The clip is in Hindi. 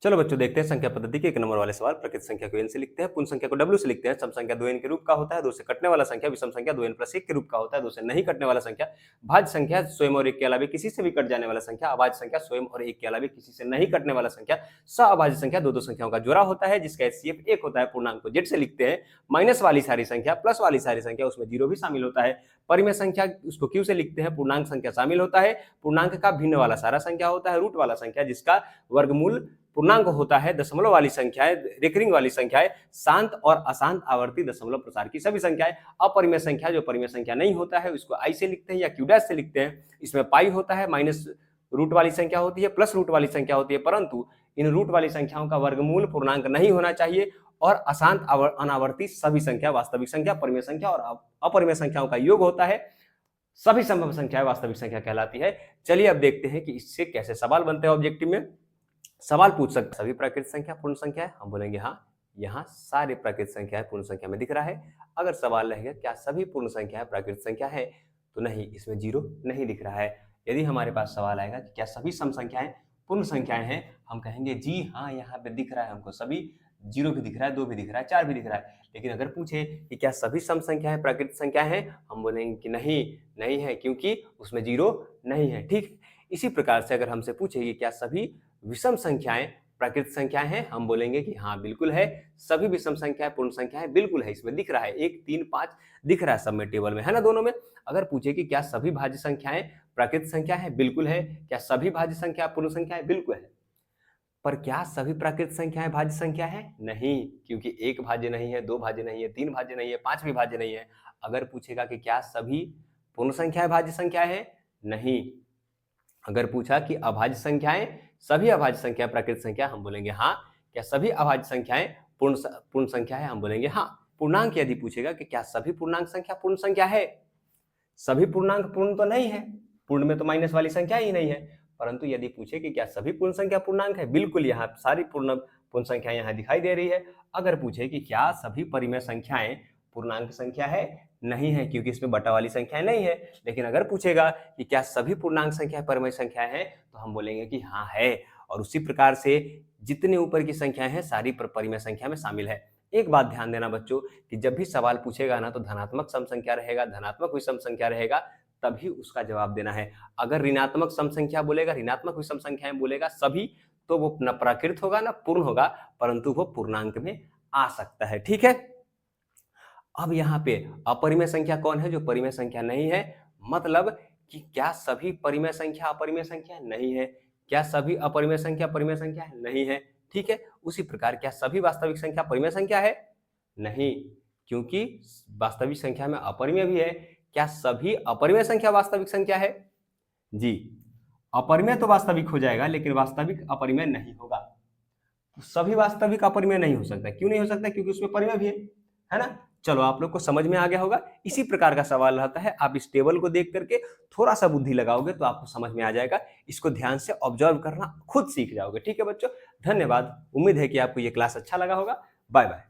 चलो बच्चों देखते हैं संख्या पद्धति के 1 नंबर वाले सवाल। प्रकृत संख्या को n से लिखते हैं, पूर्ण संख्या को w से लिखते हैं। सम संख्या 2n के रूप का होता है, 2 से कटने वाला संख्या विषम संख्या 2n + 1 के रूप का होता है, 2 से नहीं कटने वाला संख्या भाज्य संख्या स्वयं और 1 के अलावे किसी से भी कट जाने वाला संख्या अभाज्य संख्या स्वयं और 1 के अलावे किसी से नहीं कटने वाला संख्या सअभाज्य संख्या दो संख्याओं का जोड़ा होता है जिसका HCF 1 होता है। पूर्णांक को z से लिखते हैं, माइनस वाली सारी संख्या प्लस वाली सारी संख्या उसमें 0 भी शामिल होता है। परिमेय संख्या उसको q से लिखते हैं, पूर्णांक संख्या शामिल होता है, पूर्णांक का भिन्न वाला सारा संख्या होता है, रूट वाला संख्या जिसका वर्गमूल पूर्णांक होता है, दशमलव वाली संख्याएं, रेकरिंग वाली संख्याएं, शांत और अशांत आवर्ती दशमलव प्रसार की सभी संख्याएं। अपरिमेय संख्या जो परिमेय संख्या नहीं होता है उसको i से लिखते हैं या q' से लिखते हैं। इसमें पाई होता है, माइनस रूट वाली संख्या होती है, प्लस रूट वाली संख्या होती है, परंतु इन रूट वाली संख्याओं का वर्गमूल पूर्णांक नहीं होना चाहिए। और अशांत अनावर्ती सभी संख्या वास्तविक संख्या, परिमेय संख्या और अपरिमेय संख्याओं का योग होता है। सभी संभव संख्याएं वास्तविक संख्या कहलाती है। चलिए अब देखते हैं कि इससे कैसे सवाल बनते हैं। ऑब्जेक्टिव में सवाल पूछ सकते सभी प्राकृतिक संख्या पूर्ण संख्या है, हम बोलेंगे हाँ। यहाँ सारे प्राकृतिक संख्याएं पूर्ण संख्या में दिख रहा है। अगर सवाल रहेगा क्या सभी पूर्ण संख्याएं प्राकृतिक संख्या है, तो नहीं, इसमें 0 नहीं दिख रहा है। यदि हमारे पास सवाल आएगा कि क्या सभी सम संख्याएं पूर्ण संख्याएं हैं, हम कहेंगे जी हाँ, यहाँ पे दिख रहा है हमको सभी, 0 भी दिख रहा है, 2 भी दिख रहा है, 4 भी दिख रहा है। लेकिन अगर पूछे कि क्या सभी सम संख्याएं प्राकृतिक संख्या है, हम बोलेंगे कि नहीं है, क्योंकि उसमें 0 नहीं है। ठीक, इसी प्रकार से अगर हमसे पूछे कि क्या सभी विषम संख्याएं प्राकृतिक संख्याएं हैं, हम बोलेंगे कि हाँ बिल्कुल है। सभी विषम संख्याएं पूर्ण संख्याएं बिल्कुल है, इसमें दिख रहा है 1, 3, 5 दिख रहा है सब में, टेबल में है ना, दोनों में। अगर पूछे कि क्या सभी भाज्य संख्याएं प्राकृतिक संख्या है, बिल्कुल है। क्या सभी भाज्य संख्या पूर्ण संख्या है, बिल्कुल है। पर क्या सभी प्राकृतिक संख्याएं भाज्य संख्या है, नहीं, क्योंकि 1 भाज्य नहीं है, 2 भाज्य नहीं है, 3 भाज्य नहीं है, 5 भी भाज्य नहीं है। अगर पूछेगा कि क्या सभी पूर्ण संख्याएं भाज्य संख्या है, नहीं। अगर पूछा कि अभाज्य संख्याएं सभी अभाज्य संख्या प्राकृतिक संख्या, हम बोलेंगे हाँ। क्या सभी अभाज्य संख्याएं पूर्ण संख्या है, हम बोलेंगे हाँ। पूर्णांक यदि पूछेगा कि क्या सभी पूर्णांक संख्या पूर्ण संख्या है, सभी पूर्णांक पूर्ण तो नहीं है, पूर्ण में तो माइनस वाली संख्या ही नहीं है। परंतु यदि पूछे कि क्या सभी पूर्ण संख्या पूर्णांक है, बिल्कुल यहाँ सारी पूर्ण संख्या यहाँ दिखाई दे रही है। अगर पूछे कि क्या सभी परिमेय संख्याएं पूर्णांक संख्या है, नहीं है, क्योंकि इसमें बटा वाली संख्या नहीं है। लेकिन अगर पूछेगा कि क्या सभी पूर्णांक संख्या परिमेय संख्या है, तो हम बोलेंगे कि हाँ है। और उसी प्रकार से जितने ऊपर की संख्याएं हैं सारी परिमेय संख्या में शामिल है। एक बात ध्यान देना बच्चों कि जब भी सवाल पूछेगा ना, तो धनात्मक सम संख्या रहेगा, धनात्मक विषम संख्या रहेगा, तभी उसका जवाब देना है। अगर ऋणात्मक सम संख्या बोलेगा, ऋणात्मक विषम संख्याएं बोलेगा सभी, तो वो न प्राकृत होगा ना पूर्ण होगा, परंतु वो पूर्णांक में आ सकता है। ठीक है, अब यहाँ पे अपरिमेय संख्या कौन है, जो परिमेय संख्या नहीं है। मतलब कि क्या सभी परिमेय संख्या अपरिमेय संख्या, नहीं है। क्या सभी अपरिमेय संख्या परिमेय संख्या, नहीं है। ठीक है, उसी प्रकार क्या सभी वास्तविक संख्या परिमेय संख्या है, नहीं, क्योंकि वास्तविक संख्या में अपरिमेय भी है। क्या सभी अपरिमेय संख्या वास्तविक संख्या है, जी। अपरिमेय तो वास्तविक हो जाएगा, लेकिन वास्तविक अपरिमेय नहीं होगा। तो सभी वास्तविक अपरिमेय नहीं हो सकता। क्यों नहीं हो सकता, क्योंकि उसमें परिमेय भी है ना। चलो, आप लोग को समझ में आ गया होगा। इसी प्रकार का सवाल रहता है, आप इस टेबल को देख करके थोड़ा सा बुद्धि लगाओगे तो आपको समझ में आ जाएगा। इसको ध्यान से ऑब्जर्व करना, खुद सीख जाओगे। ठीक है बच्चों, धन्यवाद। उम्मीद है कि आपको ये क्लास अच्छा लगा होगा। Bye bye.